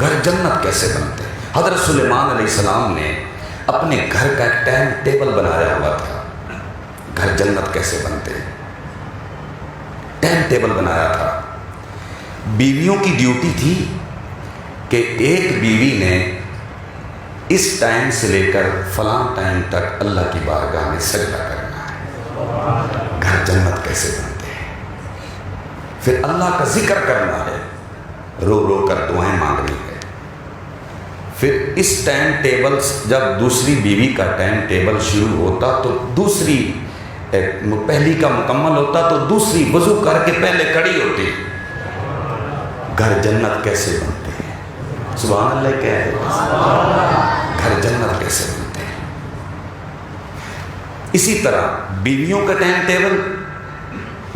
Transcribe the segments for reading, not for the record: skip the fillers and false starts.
گھر جنت کیسے بنتے ہیں؟ حضرت سلیمان علیہ السلام نے اپنے گھر کا ایک ٹائم ٹیبل بنایا ہوا تھا، گھر جنت کیسے بنتے ہیں، ٹائم ٹیبل بنایا تھا۔ بیویوں کی ڈیوٹی تھی کہ ایک بیوی نے اس ٹائم سے لے کر فلاں ٹائم تک اللہ کی بارگاہ میں سجدہ کرنا ہے۔ گھر جنت کیسے بنتے ہیں؟ پھر اللہ کا ذکر کرنا ہے، رو رو کر دعائیں مانگنی ہے۔ پھر اس ٹائم ٹیبل جب دوسری بیوی کا ٹائم ٹیبل شروع ہوتا تو دوسری پہلی کا مکمل ہوتا تو دوسری وضو کر کے پہلے کھڑی ہوتی۔ گھر جنت کیسے بنتے ہیں؟ سبحان اللہ کہہ رہے ہیں، گھر جنت کیسے بنتے ہیں۔ اسی طرح بیویوں کا ٹائم ٹیبل،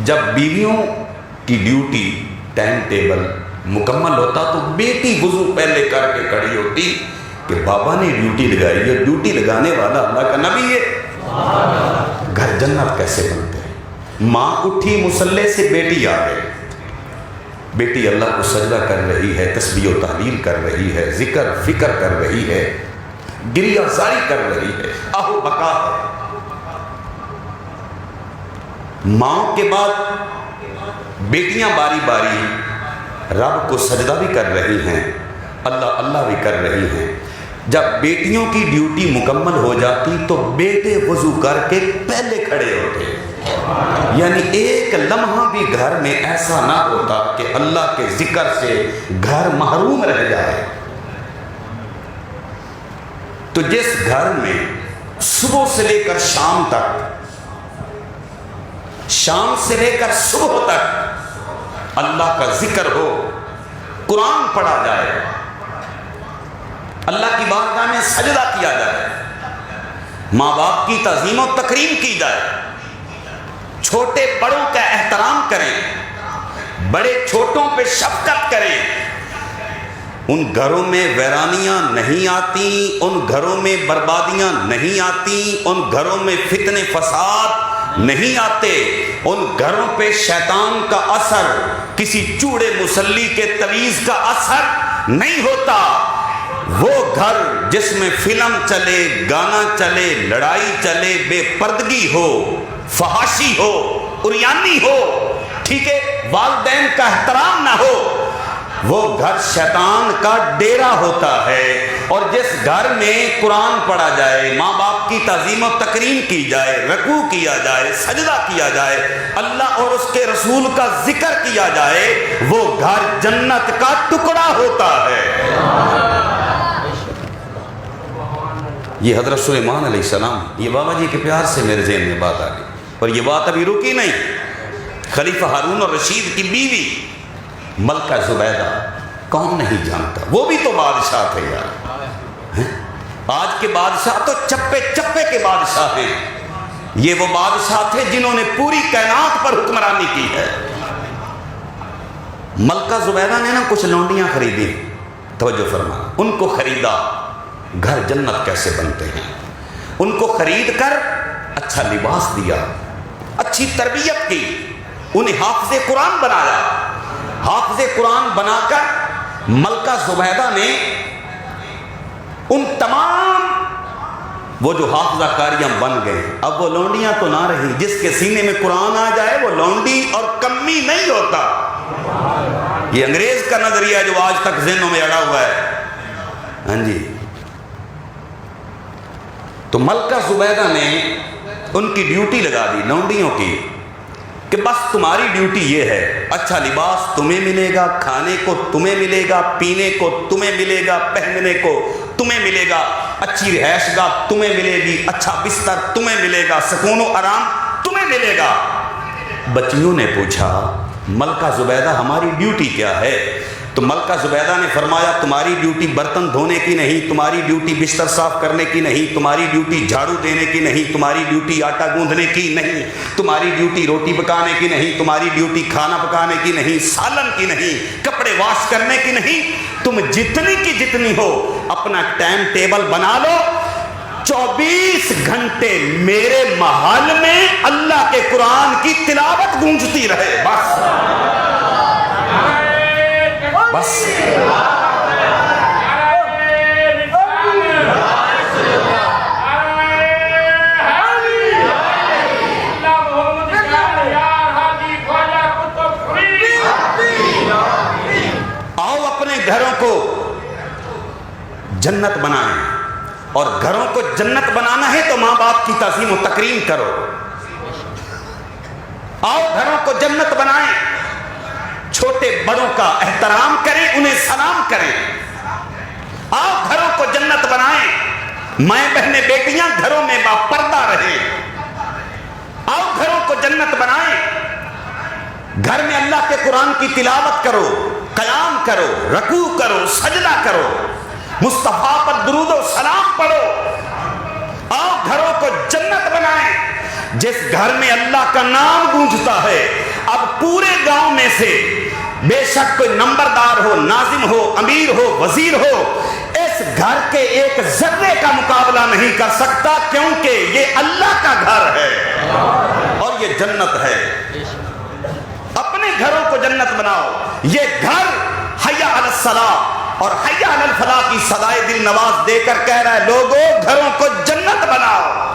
جب بیویوں کی ڈیوٹی ٹائم ٹیبل مکمل ہوتا تو بیٹی وضو پہلے کر کے کھڑی ہوتی کہ بابا نے ڈیوٹی لگائی ہے، ڈیوٹی لگانے والا اللہ کا نبی ہے۔ گھر جنت کیسے بنتے ہیں؟ ماں اٹھی مصلی سے، بیٹی آ گئی، بیٹی اللہ کو سجدہ کر رہی ہے، تسبیح و تحلیل کر رہی ہے، ذکر فکر کر رہی ہے، گریہ زاری کر رہی ہے، آہو بکا ہے۔ ماں کے بعد بیٹیاں باری باری رب کو سجدہ بھی کر رہی ہیں، اللہ اللہ بھی کر رہی ہیں۔ جب بیٹیوں کی ڈیوٹی مکمل ہو جاتی تو بیٹے وضو کر کے پہلے کھڑے ہوتے، یعنی ایک لمحہ بھی گھر میں ایسا نہ ہوتا کہ اللہ کے ذکر سے گھر محروم رہ جائے۔ تو جس گھر میں صبح سے لے کر شام تک، شام سے لے کر صبح تک اللہ کا ذکر ہو، قرآن پڑھا جائے، اللہ کی بارگاہ میں سجدہ کیا جائے، ماں باپ کی تعظیم و تکریم کی جائے، چھوٹے بڑوں کا احترام کریں، بڑے چھوٹوں پہ شفقت کریں، ان گھروں میں ویرانیاں نہیں آتی، ان گھروں میں بربادیاں نہیں آتی، ان گھروں میں فتنے فساد نہیں آتے، ان گھروں پہ شیطان کا اثر، کسی چوڑے مسلی کے تویز کا اثر نہیں ہوتا۔ وہ گھر جس میں فلم چلے، گانا چلے، لڑائی چلے، بے پردگی ہو، فحاشی ہو، عریانی ہو، ٹھیک ہے، والدین کا احترام نہ ہو، وہ گھر شیطان کا ڈیرا ہوتا ہے۔ اور جس گھر میں قرآن پڑھا جائے، ماں باپ کی تعظیم و تکریم کی جائے، رکوع کیا جائے، سجدہ کیا جائے، اللہ اور اس کے رسول کا ذکر کیا جائے، وہ گھر جنت کا ٹکڑا ہوتا ہے۔ یہ حضرت سلیمان علیہ السلام، یہ بابا جی کے پیار سے میرے ذہن میں بات آ گئی، اور یہ بات ابھی رکی نہیں۔ خلیفہ ہارون الرشید کی بیوی ملکہ زبیدہ، کون نہیں جانتا، وہ بھی تو بادشاہ تھے یار۔ آج کے بادشاہ تو چپے چپے کے بادشاہ ہیں، یہ وہ بادشاہ تھے جنہوں نے پوری کائنات پر حکمرانی کی ہے۔ ملکہ زبیدہ نے نا کچھ لونڈیاں خریدی، توجہ فرما، ان کو خریدا۔ گھر جنت کیسے بنتے ہیں؟ ان کو خرید کر اچھا لباس دیا، اچھی تربیت کی، انہیں حافظ قرآن بنایا۔ حافظ قرآن بنا کر ملکہ زبیدہ نے ان تمام وہ جو حافظہ کاریاں بن گئے، اب وہ لونڈیاں تو نہ رہی، جس کے سینے میں قرآن آ جائے وہ لونڈی اور کمی نہیں ہوتا۔ یہ انگریز کا نظریہ ہے جو آج تک ذہنوں میں اڑا ہوا ہے، ہاں جی۔ تو ملکہ زبیدہ نے ان کی ڈیوٹی لگا دی لونڈیوں کی کہ بس تمہاری ڈیوٹی یہ ہے، اچھا لباس تمہیں ملے گا، کھانے کو تمہیں ملے گا، پینے کو تمہیں ملے گا، پہننے کو تمہیں ملے گا، اچھی رہائش گاہ تمہیں ملے گی، اچھا بستر تمہیں ملے گا، سکون و آرام تمہیں ملے گا۔ بچیوں نے پوچھا ملکہ زبیدہ ہماری ڈیوٹی کیا ہے؟ تو ملکہ زبیدہ نے فرمایا تمہاری ڈیوٹی برتن دھونے کی نہیں، تمہاری ڈیوٹی بستر صاف کرنے کی نہیں، تمہاری ڈیوٹی جھاڑو دینے کی نہیں، تمہاری ڈیوٹی آٹا گوندھنے کی نہیں، تمہاری ڈیوٹی روٹی پکانے کی نہیں، تمہاری ڈیوٹی کھانا پکانے کی نہیں، سالن کی نہیں، کپڑے واش کرنے کی نہیں، تم جتنی کی جتنی ہو اپنا ٹائم ٹیبل بنا لو، 24 گھنٹے میرے محل میں اللہ کے قرآن کی تلاوت گونجتی رہے، بس گھروں کو جنت بنائیں، اور گھروں کو جنت بنانا ہے تو ماں باپ کی تعظیم و تکریم کرو. آؤ گھروں کو جنت بنائیں، چھوٹے بڑوں کا احترام کریں، انہیں سلام کریں. آؤ گھروں کو جنت بنائیں، مائیں بہنیں بیٹیاں گھروں میں با پردہ رہیں. آؤ گھروں کو جنت بنائیں، گھر میں اللہ کے قرآن کی تلاوت کرو، قیام کرو، رکوع کرو، سجدہ کرو، مصطفیٰ پر درود و سلام پڑھو. آؤ گھروں کو جنت بنائیں. جس گھر میں اللہ کا نام گونجتا ہے، اب پورے گاؤں میں سے بے شک کوئی نمبردار ہو، ناظم ہو، امیر ہو، وزیر ہو، اس گھر کے ایک ذرے کا مقابلہ نہیں کر سکتا، کیونکہ یہ اللہ کا گھر ہے اور یہ جنت ہے. اپنے گھروں کو جنت بناؤ. یہ گھر حی علی الصلاۃ اور حی علی الفلاح کی صدائے دل نواز دے کر کہہ رہا ہے لوگوں گھروں کو جنت بناؤ.